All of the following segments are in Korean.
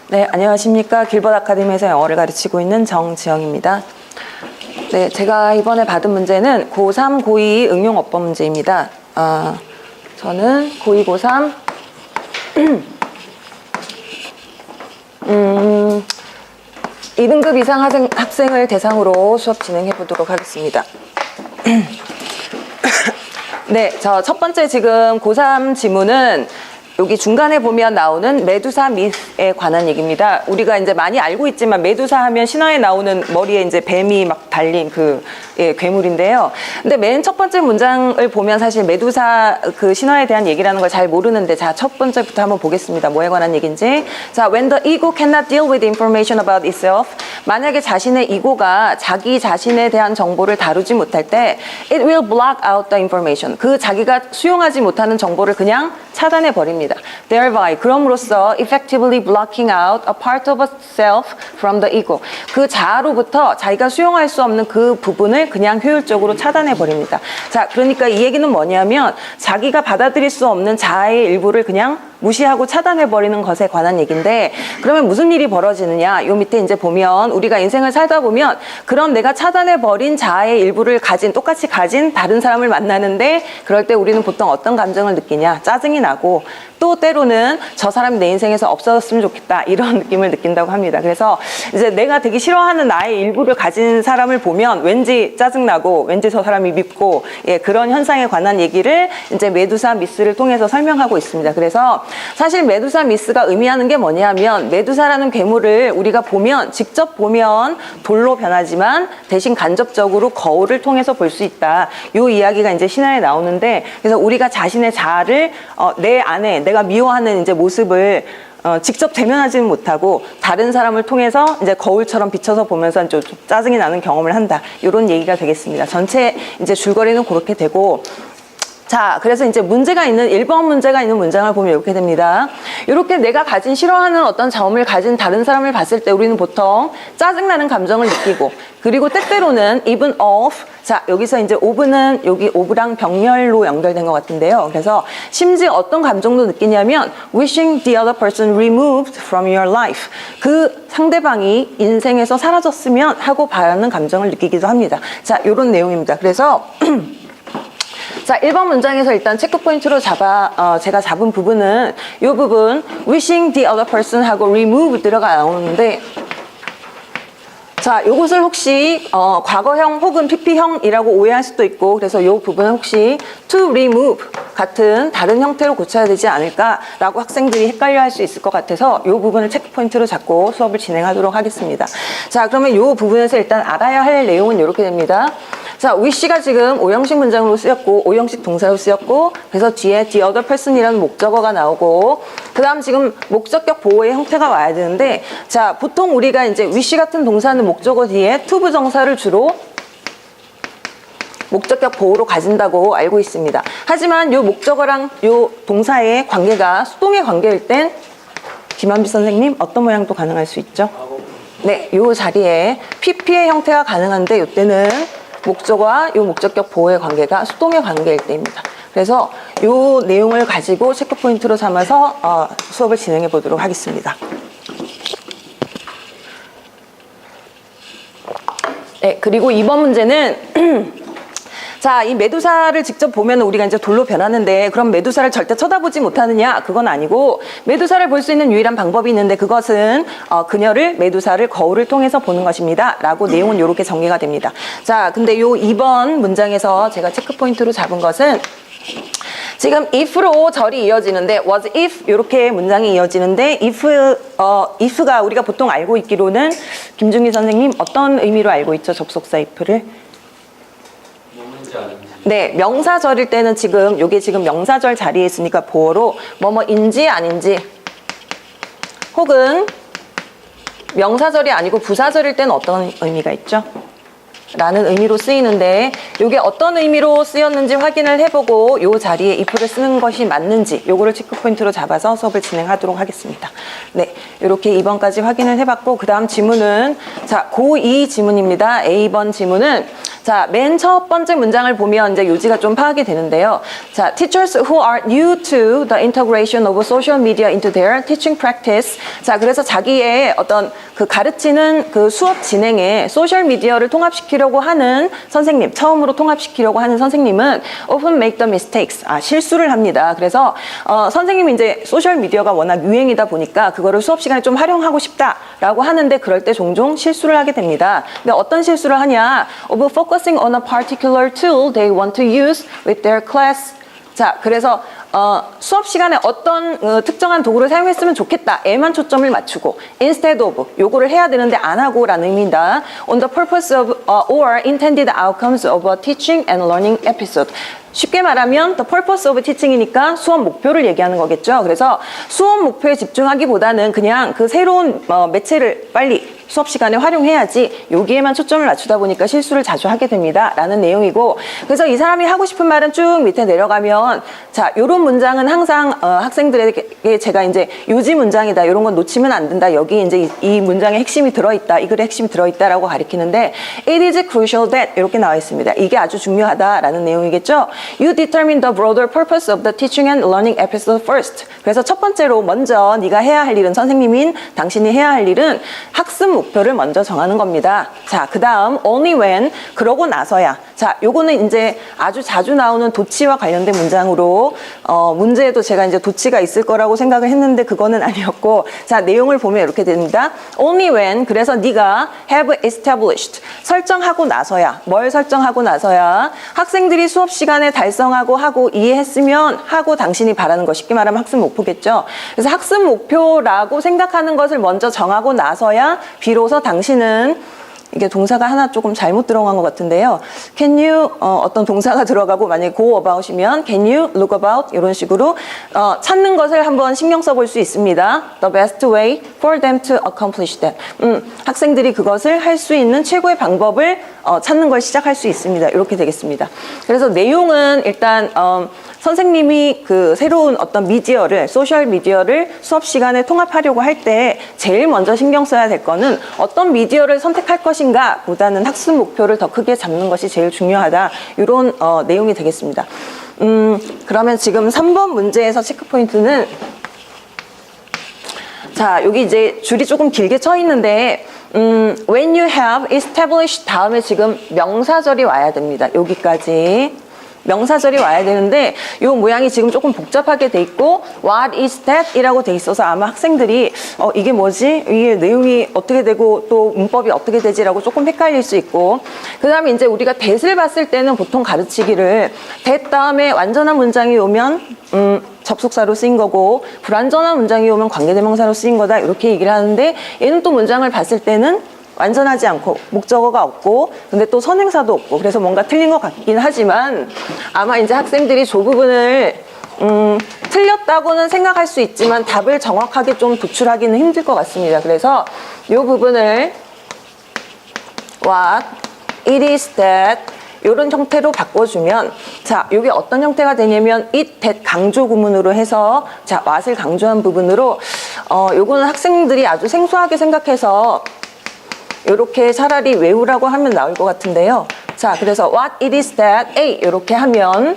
네, 안녕하십니까. 길벗 아카데미에서 영어를 가르치고 있는 정지영입니다. 네, 제가 이번에 받은 문제는 고3, 고2 응용 어법 문제입니다. 저는 고2, 고3 2등급 이상 학생을 대상으로 수업 진행해 보도록 하겠습니다. 네, 저 첫 번째 지금 고3 지문은 여기 중간에 보면 나오는 메두사 미스에 관한 얘기입니다. 우리가 이제 많이 알고 있지만 메두사 하면 신화에 나오는 머리에 이제 뱀이 막 달린 그 괴물인데요. 근데 맨 첫 번째 문장을 보면 사실 메두사 그 신화에 대한 얘기라는 걸 잘 모르는데, 자, 첫 번째부터 한번 보겠습니다. 뭐에 관한 얘기인지. 자, when the ego cannot deal with information about itself. 만약에 자신의 이고가 자기 자신에 대한 정보를 다루지 못할 때 it will block out the information. 그 자기가 수용하지 못하는 정보를 그냥 차단해 버립니다. Thereby, 그럼으로써 effectively blocking out a part of a self from the ego. 그 자아로부터 자기가 수용할 수 없는 그 부분을 그냥 효율적으로 차단해 버립니다. 자, 그러니까 이 얘기는 뭐냐면 자기가 받아들일 수 없는 자아의 일부를 그냥 무시하고 차단해버리는 것에 관한 얘기인데, 그러면 무슨 일이 벌어지느냐? 요 밑에 이제 보면 우리가 인생을 살다 보면 그런 내가 차단해버린 자아의 일부를 똑같이 가진 다른 사람을 만나는데, 그럴 때 우리는 보통 어떤 감정을 느끼냐? 짜증이 나고, 또 때로는 저 사람이 내 인생에서 없어졌으면 좋겠다, 이런 느낌을 느낀다고 합니다. 그래서 이제 내가 되게 싫어하는 나의 일부를 가진 사람을 보면 왠지 짜증나고 왠지 저 사람이 밉고, 그런 현상에 관한 얘기를 이제 메두사 미스를 통해서 설명하고 있습니다. 그래서 사실 메두사 미스가 의미하는 게 뭐냐면, 메두사라는 괴물을 우리가 보면, 직접 보면 돌로 변하지만 대신 간접적으로 거울을 통해서 볼 수 있다. 이 이야기가 이제 신화에 나오는데, 그래서 우리가 자신의 자아를 내 안에 내가 미워하는 이제 모습을 직접 대면하지는 못하고 다른 사람을 통해서 이제 거울처럼 비춰서 보면서 좀 짜증이 나는 경험을 한다. 이런 얘기가 되겠습니다. 전체 이제 줄거리는 그렇게 되고, 자, 그래서 이제 문제가 있는 1번 문제가 있는 문장을 보면 이렇게 됩니다. 이렇게 내가 가진 싫어하는 어떤 점을 가진 다른 사람을 봤을 때 우리는 보통 짜증나는 감정을 느끼고, 그리고 때때로는 even of, 자, 여기서 이제 of는 여기 of랑 병렬로 연결된 것 같은데요. 그래서 심지어 어떤 감정도 느끼냐면 wishing the other person removed from your life. 그 상대방이 인생에서 사라졌으면 하고 바라는 감정을 느끼기도 합니다. 자, 이런 내용입니다. 그래서 자, 1번 문장에서 일단 체크 포인트로 제가 잡은 부분은 이 부분 wishing the other person 하고 remove 들어가 나오는데, 자, 요것을 혹시 과거형 혹은 PP형이라고 오해할 수도 있고, 그래서 이 부분은 혹시 to remove 같은 다른 형태로 고쳐야 되지 않을까라고 학생들이 헷갈려 할 수 있을 것 같아서 이 부분을 체크 포인트로 잡고 수업을 진행하도록 하겠습니다. 자, 그러면 이 부분에서 일단 알아야 할 내용은 이렇게 됩니다. 자, wish가 지금 5형식 문장으로 쓰였고 5형식 동사로 쓰였고, 그래서 뒤에 the other person이라는 목적어가 나오고, 그 다음 지금 목적격 보호의 형태가 와야 되는데, 자, 보통 우리가 이제 wish 같은 동사는 목적어 뒤에 to 부정사를 주로 목적격 보호로 가진다고 알고 있습니다. 하지만 요 목적어랑 요 동사의 관계가 수동의 관계일 땐 김한비 선생님 어떤 모양도 가능할 수 있죠? 네, 요 자리에 PP의 형태가 가능한데 요때는 목적어와 요 목적격 보호의 관계가 수동의 관계일 때입니다. 그래서 요 내용을 가지고 체크 포인트로 삼아서 수업을 진행해 보도록 하겠습니다. 네, 그리고 이번 문제는 자, 이 메두사를 직접 보면 우리가 이제 돌로 변하는데, 그럼 메두사를 절대 쳐다보지 못하느냐? 그건 아니고, 메두사를 볼 수 있는 유일한 방법이 있는데, 그것은 그녀를, 메두사를 거울을 통해서 보는 것입니다. 라고 내용은 이렇게 전개가 됩니다. 자, 근데 요 2번 문장에서 제가 체크 포인트로 잡은 것은 지금 if로 절이 이어지는데 was if 이렇게 문장이 이어지는데 if가 우리가 보통 알고 있기로는 김중희 선생님 어떤 의미로 알고 있죠? 접속사 if를? 네, 명사절일 때는 지금 요게 지금 명사절 자리에 있으니까 보어로 뭐뭐인지 아닌지, 혹은 명사절이 아니고 부사절일 때는 어떤 의미가 있죠? 라는 의미로 쓰이는데, 요게 어떤 의미로 쓰였는지 확인을 해보고 요 자리에 if를 쓰는 것이 맞는지 요거를 체크 포인트로 잡아서 수업을 진행하도록 하겠습니다. 네, 이렇게 2번까지 확인을 해봤고, 그 다음 지문은 자, 고2 지문입니다. A번 지문은 자, 맨 첫 번째 문장을 보면 이제 요지가 좀 파악이 되는데요. 자, teachers who are new to the integration of social media into their teaching practice. 자, 그래서 자기의 어떤 그 가르치는 그 수업 진행에 소셜 미디어를 통합시키려고 하는 선생님, 처음으로 통합시키려고 하는 선생님은 often make the mistakes. 실수를 합니다. 그래서 선생님이 이제 소셜 미디어가 워낙 유행이다 보니까 그거를 수업 시간에 좀 활용하고 싶다라고 하는데 그럴 때 종종 실수를 하게 됩니다. 근데 어떤 실수를 하냐? of focusing on a particular tool they want to use with their class. 자, 그래서 수업 시간에 어떤 특정한 도구를 사용했으면 좋겠다에만 초점을 맞추고 instead of 요거를 해야 되는데 안 하고라는 의미입니다. on the purpose of or intended outcomes of a teaching and learning episode. 쉽게 말하면 the purpose of teaching이니까 수업 목표를 얘기하는 거겠죠. 그래서 수업 목표에 집중하기보다는 그냥 그 새로운 매체를 빨리 수업 시간에 활용해야지 여기에만 초점을 맞추다 보니까 실수를 자주 하게 됩니다. 라는 내용이고 그래서 이 사람이 하고 싶은 말은 쭉 밑에 내려가면 자, 요런 문장은 항상 학생들에게 제가 이제 요지 문장이다. 이런 건 놓치면 안 된다. 여기 이제 이 문장의 핵심이 들어있다. 이 글의 핵심이 들어있다라고 가리키는데 it is crucial that 이렇게 나와 있습니다. 이게 아주 중요하다라는 내용이겠죠. You determine the broader purpose of the teaching and learning episode first. 그래서 첫 번째로 먼저 네가 해야 할 일은 선생님인 당신이 해야 할 일은 학습 목표를 먼저 정하는 겁니다. 자, 그 다음 only when 그러고 나서야. 자, 요거는 이제 아주 자주 나오는 도치와 관련된 문장으로 문제에도 제가 이제 도치가 있을 거라고 생각을 했는데 그거는 아니었고 자, 내용을 보면 이렇게 됩니다. only when 그래서 네가 have established 설정하고 나서야. 뭘 설정하고 나서야 학생들이 수업 시간에 달성하고 하고 이해했으면 하고 당신이 바라는 거 쉽게 말하면 학습 목표겠죠. 그래서 학습 목표라고 생각하는 것을 먼저 정하고 나서야 비로소 당신은 이게 동사가 하나 조금 잘못 들어간 것 같은데요. Can you 어떤 동사가 들어가고 만약에 go about이면 can you look about 이런 식으로 찾는 것을 한번 신경 써볼 수 있습니다. The best way for them to accomplish that. 학생들이 그것을 할 수 있는 최고의 방법을 찾는 걸 시작할 수 있습니다. 이렇게 되겠습니다. 그래서 내용은 일단 선생님이 그 새로운 어떤 미디어를 소셜 미디어를 수업 시간에 통합하려고 할 때 제일 먼저 신경 써야 될 거는 어떤 미디어를 선택할 것인가 보다는 학습 목표를 더 크게 잡는 것이 제일 중요하다. 이런 내용이 되겠습니다. 그러면 지금 3번 문제에서 체크 포인트는 자, 여기 이제 줄이 조금 길게 쳐 있는데 when you have established 다음에 지금 명사절이 와야 됩니다. 여기까지. 명사절이 와야 되는데 이 모양이 지금 조금 복잡하게 돼 있고 what is that 이라고 돼 있어서 아마 학생들이 이게 뭐지? 이게 내용이 어떻게 되고 또 문법이 어떻게 되지라고 조금 헷갈릴 수 있고 그 다음에 이제 우리가 that을 봤을 때는 보통 가르치기를 that 다음에 완전한 문장이 오면 접속사로 쓰인 거고 불완전한 문장이 오면 관계대명사로 쓰인 거다 이렇게 얘기를 하는데 얘는 또 문장을 봤을 때는 완전하지 않고 목적어가 없고 근데 또 선행사도 없고 그래서 뭔가 틀린 것 같긴 하지만 아마 이제 학생들이 저 부분을 틀렸다고는 생각할 수 있지만 답을 정확하게 좀 도출하기는 힘들 것 같습니다. 그래서 이 부분을 what, it is that 이런 형태로 바꿔주면 자, 이게 어떤 형태가 되냐면 it, that 강조 구문으로 해서 자, what을 강조한 부분으로 요거는 학생들이 아주 생소하게 생각해서 이렇게 차라리 외우라고 하면 나올 것 같은데요. 자, 그래서 what it is that A 이렇게 하면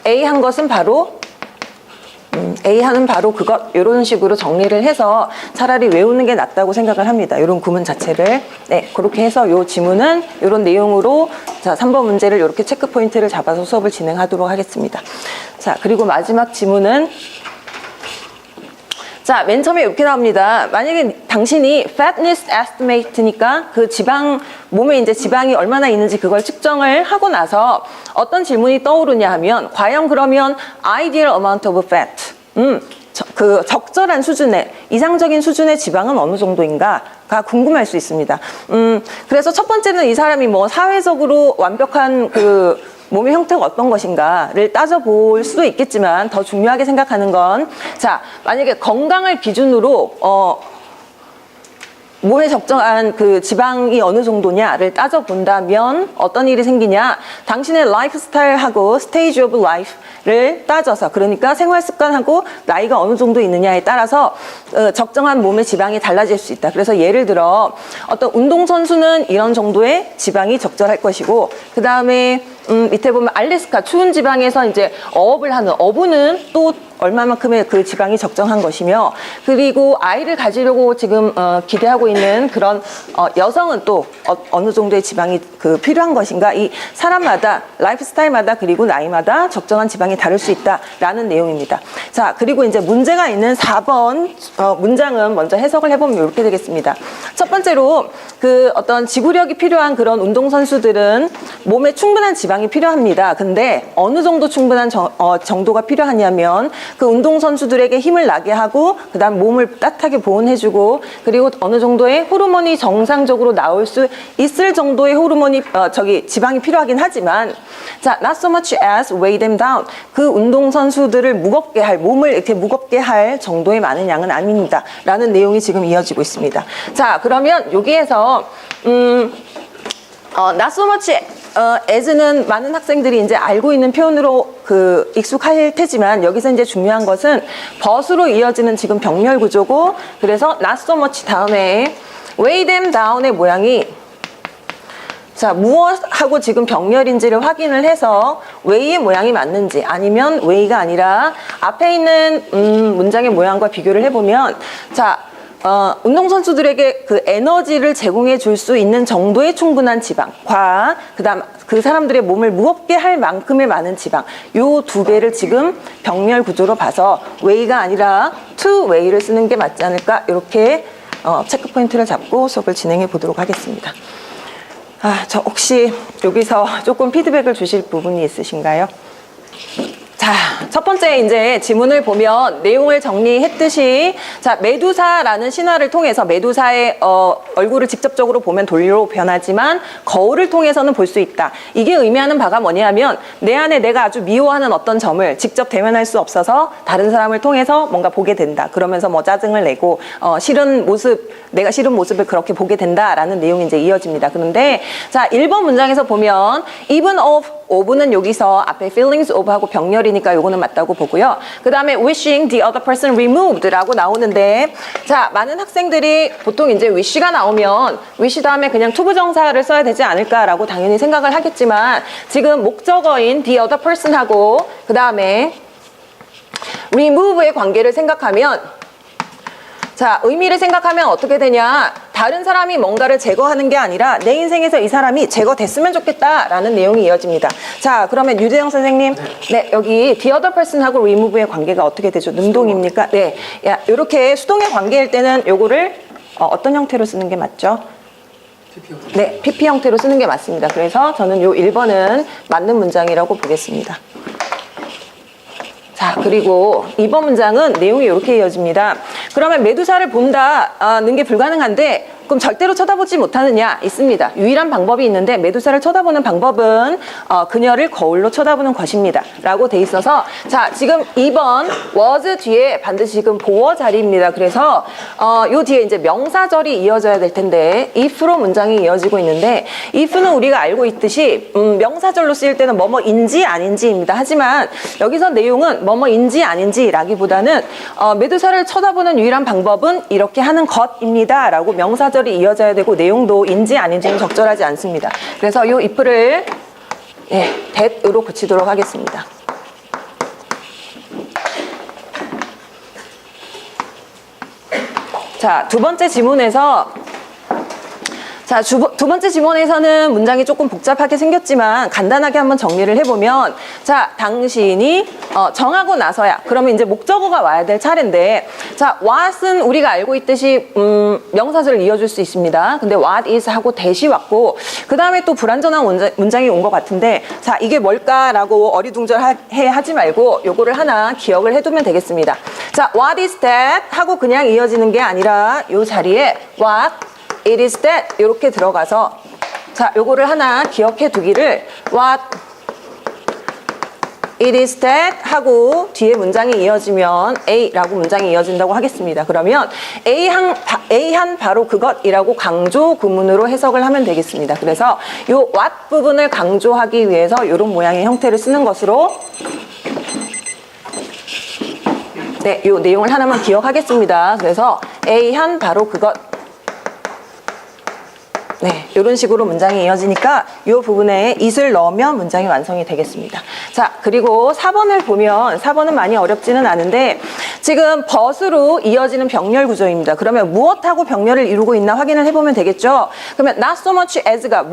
A 한 것은 바로 A 하는 바로 그것 이런 식으로 정리를 해서 차라리 외우는 게 낫다고 생각을 합니다. 이런 구문 자체를 네 그렇게 해서 이 지문은 이런 내용으로 자 3번 문제를 이렇게 체크 포인트를 잡아서 수업을 진행하도록 하겠습니다. 자 그리고 마지막 지문은 자, 맨 처음에 이렇게 나옵니다. 만약에 당신이 fatness estimate니까 그 지방, 몸에 이제 지방이 얼마나 있는지 그걸 측정을 하고 나서 어떤 질문이 떠오르냐 하면, 과연 그러면 ideal amount of fat, 그 적절한 수준의, 이상적인 수준의 지방은 어느 정도인가가 궁금할 수 있습니다. 그래서 첫 번째는 이 사람이 뭐 사회적으로 완벽한 그 몸의 형태가 어떤 것인가를 따져볼 수도 있겠지만 더 중요하게 생각하는 건 자 만약에 건강을 기준으로 몸에 적정한 그 지방이 어느 정도냐를 따져본다면 어떤 일이 생기냐. 당신의 라이프 스타일하고 스테이지 오브 라이프를 따져서, 그러니까 생활 습관하고 나이가 어느 정도 있느냐에 따라서 적정한 몸의 지방이 달라질 수 있다. 그래서 예를 들어 어떤 운동선수는 이런 정도의 지방이 적절할 것이고, 그 다음에 밑에 보면 알래스카 추운 지방에서 이제 어업을 하는 어부는 또 얼마만큼의 그 지방이 적정한 것이며, 그리고 아이를 가지려고 지금 기대하고 있는 그런 여성은 또 어느 정도의 지방이 그 필요한 것인가. 이 사람마다 라이프 스타일마다 그리고 나이마다 적정한 지방이 다를 수 있다라는 내용입니다. 자, 그리고 이제 문제가 있는 4번 문장은 먼저 해석을 해보면 이렇게 되겠습니다. 첫 번째로 그 어떤 지구력이 필요한 그런 운동선수들은 몸에 충분한 지방이 필요합니다. 근데 어느 정도 충분한 정도가 필요하냐면 그 운동선수들에게 힘을 나게 하고, 그 다음 몸을 따뜻하게 보온해주고, 그리고 어느 정도의 호르몬이 정상적으로 나올 수 있을 정도의 호르몬이 지방이 필요하긴 하지만, 자, not so much as weigh them down. 그 운동선수들을 무겁게 할, 몸을 이렇게 무겁게 할 정도의 많은 양은 아닙니다. 라는 내용이 지금 이어지고 있습니다. 자, 그러면 여기에서 not so much as는 많은 학생들이 이제 알고 있는 표현으로 그 익숙할 테지만, 여기서 이제 중요한 것은 but으로 이어지는 지금 병렬 구조고, 그래서 not so much 다음에 weigh them down의 모양이, 자, 무엇하고 지금 병렬인지를 확인을 해서 weigh의 모양이 맞는지, 아니면 weigh가 아니라 앞에 있는 문장의 모양과 비교를 해보면, 자, 운동선수들에게 그 에너지를 제공해 줄 수 있는 정도의 충분한 지방과, 그 다음 그 사람들의 몸을 무겁게 할 만큼의 많은 지방, 요 두 배를 지금 병렬 구조로 봐서 weigh가 아니라 to weigh를 쓰는 게 맞지 않을까, 이렇게 체크 포인트를 잡고 수업을 진행해 보도록 하겠습니다. 저 혹시 여기서 조금 피드백을 주실 부분이 있으신가요? 자, 첫 번째 이제 지문을 보면 내용을 정리했듯이, 자, 메두사라는 신화를 통해서 메두사의 얼굴을 직접적으로 보면 돌로 변하지만 거울을 통해서는 볼 수 있다. 이게 의미하는 바가 뭐냐면, 내 안에 내가 아주 미워하는 어떤 점을 직접 대면할 수 없어서 다른 사람을 통해서 뭔가 보게 된다. 그러면서 뭐 짜증을 내고 싫은 모습, 내가 싫은 모습을 그렇게 보게 된다라는 내용이 이제 이어집니다. 그런데 자, 1번 문장에서 보면 even of는 여기서 앞에 feelings of하고 병렬이니까 요거는 맞다고 보고요. 그 다음에 wishing the other person removed라고 나오는데, 자, 많은 학생들이 보통 이제 wish가 나오면 wish 다음에 그냥 투부정사를 써야 되지 않을까라고 당연히 생각을 하겠지만, 지금 목적어인 the other person하고 그 다음에 remove의 관계를 생각하면, 자, 의미를 생각하면 어떻게 되냐, 다른 사람이 뭔가를 제거하는 게 아니라 내 인생에서 이 사람이 제거됐으면 좋겠다라는 내용이 이어집니다. 자, 그러면 유재영 선생님, 네, 여기 the other person하고 remove의 관계가 어떻게 되죠? 능동입니까? 네, 이렇게 수동의 관계일 때는 요거를 어떤 형태로 쓰는 게 맞죠? 네, PP 형태로 쓰는 게 맞습니다. 그래서 저는 요 1번은 맞는 문장이라고 보겠습니다. 자, 그리고 2번 문장은 내용이 이렇게 이어집니다. 그러면 메두사를 본다는 게 불가능한데 그럼 절대로 쳐다보지 못하느냐? 있습니다. 유일한 방법이 있는데, 메두사를 쳐다보는 방법은 그녀를 거울로 쳐다보는 것입니다 라고 돼 있어서, 자, 지금 2번 was 뒤에 반드시 지금 보어 자리입니다. 그래서 요 뒤에 이제 명사절이 이어져야 될 텐데 if로 문장이 이어지고 있는데, if는 우리가 알고 있듯이 명사절로 쓰일 때는 뭐뭐인지 아닌지입니다. 하지만 여기서 내용은 뭐뭐인지 아닌지라기보다는 메두사를 쳐다보는 유일한 방법은 이렇게 하는 것입니다 라고 명사절이 이어져야 되고, 내용도 인지 아닌지는 적절하지 않습니다. 그래서 이 if를 that으로 붙이도록 하겠습니다. 자, 두 번째 지문에서, 자, 두 번째 지문에서는 문장이 조금 복잡하게 생겼지만 간단하게 한번 정리를 해보면, 자, 당신이 정하고 나서야, 그러면 이제 목적어가 와야 될 차례인데, 자, what은 우리가 알고 있듯이 명사절을 이어줄 수 있습니다. 근데 what is 하고 that이 왔고, 그 다음에 또 불완전한 문장이 온 것 같은데, 자, 이게 뭘까라고 어리둥절해 하지 말고 요거를 하나 기억을 해두면 되겠습니다. 자, what is that 하고 그냥 이어지는 게 아니라 요 자리에 what it is that 이렇게 들어가서, 자, 요거를 하나 기억해 두기를 what it is that 하고 뒤에 문장이 이어지면 A라고 문장이 이어진다고 하겠습니다. 그러면 A한 바로 그것이라고 강조 구문으로 해석을 하면 되겠습니다. 그래서 요 what 부분을 강조하기 위해서 이런 모양의 형태를 쓰는 것으로 네, 요 내용을 하나만 기억하겠습니다. 그래서 A한 바로 그것. 네, 이런 식으로 문장이 이어지니까 이 부분에 it을 넣으면 문장이 완성이 되겠습니다. 자, 그리고 4번을 보면 4번은 많이 어렵지는 않은데 지금 but으로 이어지는 병렬 구조입니다. 그러면 무엇하고 병렬을 이루고 있나 확인을 해보면 되겠죠. 그러면 not so much as가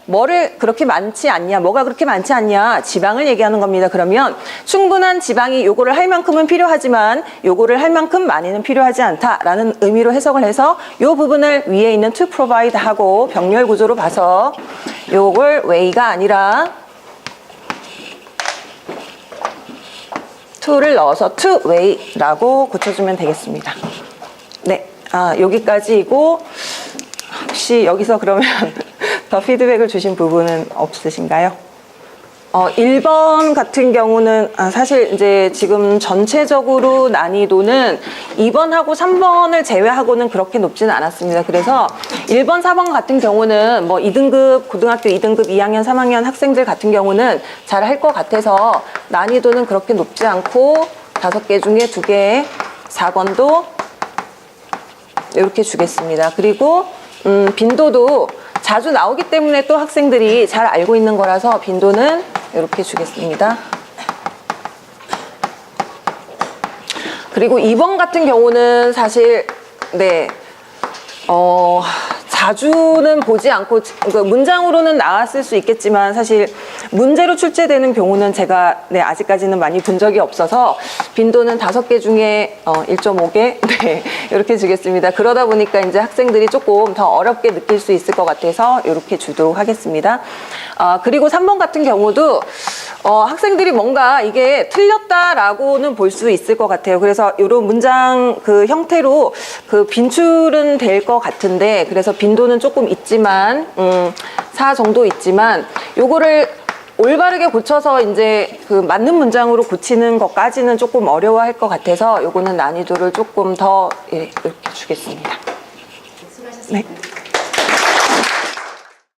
뭐를 그렇게 많지 않냐, 뭐가 그렇게 많지 않냐, 지방을 얘기하는 겁니다. 그러면 충분한 지방이 요거를 할 만큼은 필요하지만 요거를 할 만큼 많이는 필요하지 않다라는 의미로 해석을 해서 요 부분을 위에 있는 to provide 하고 병렬 구조로 봐서 요걸 way가 아니라 to를 넣어서 to way라고 고쳐주면 되겠습니다. 네, 여기까지이고 혹시 여기서 그러면 더 피드백을 주신 부분은 없으신가요? 1번 같은 경우는 사실 이제 지금 전체적으로 난이도는 2번하고 3번을 제외하고는 그렇게 높지는 않았습니다. 그래서 1번, 4번 같은 경우는 뭐 2등급, 고등학교 2등급 2학년, 3학년 학생들 같은 경우는 잘 할 것 같아서 난이도는 그렇게 높지 않고 5개 중에 2개, 4번도 이렇게 주겠습니다. 그리고 빈도도 자주 나오기 때문에 또 학생들이 잘 알고 있는 거라서 빈도는 이렇게 주겠습니다. 그리고 2번 같은 경우는 사실 네, 자주는 보지 않고 그러니까 문장으로는 나왔을 수 있겠지만 사실 문제로 출제되는 경우는 제가 네, 아직까지는 많이 본 적이 없어서 빈도는 5개 중에 1.5개 네, 이렇게 주겠습니다. 그러다 보니까 이제 학생들이 조금 더 어렵게 느낄 수 있을 것 같아서 이렇게 주도록 하겠습니다. 그리고 3번 같은 경우도 학생들이 뭔가 이게 틀렸다라고는 볼 수 있을 것 같아요. 그래서 이런 문장 그 형태로 그 빈출은 될 것 같은데 그래서 빈도는 조금 있지만 4 정도 있지만 요거를 올바르게 고쳐서 이제 그 맞는 문장으로 고치는 것까지는 조금 어려워할 것 같아서 요거는 난이도를 조금 더 이렇게 주겠습니다. 수고하셨습니다. 네.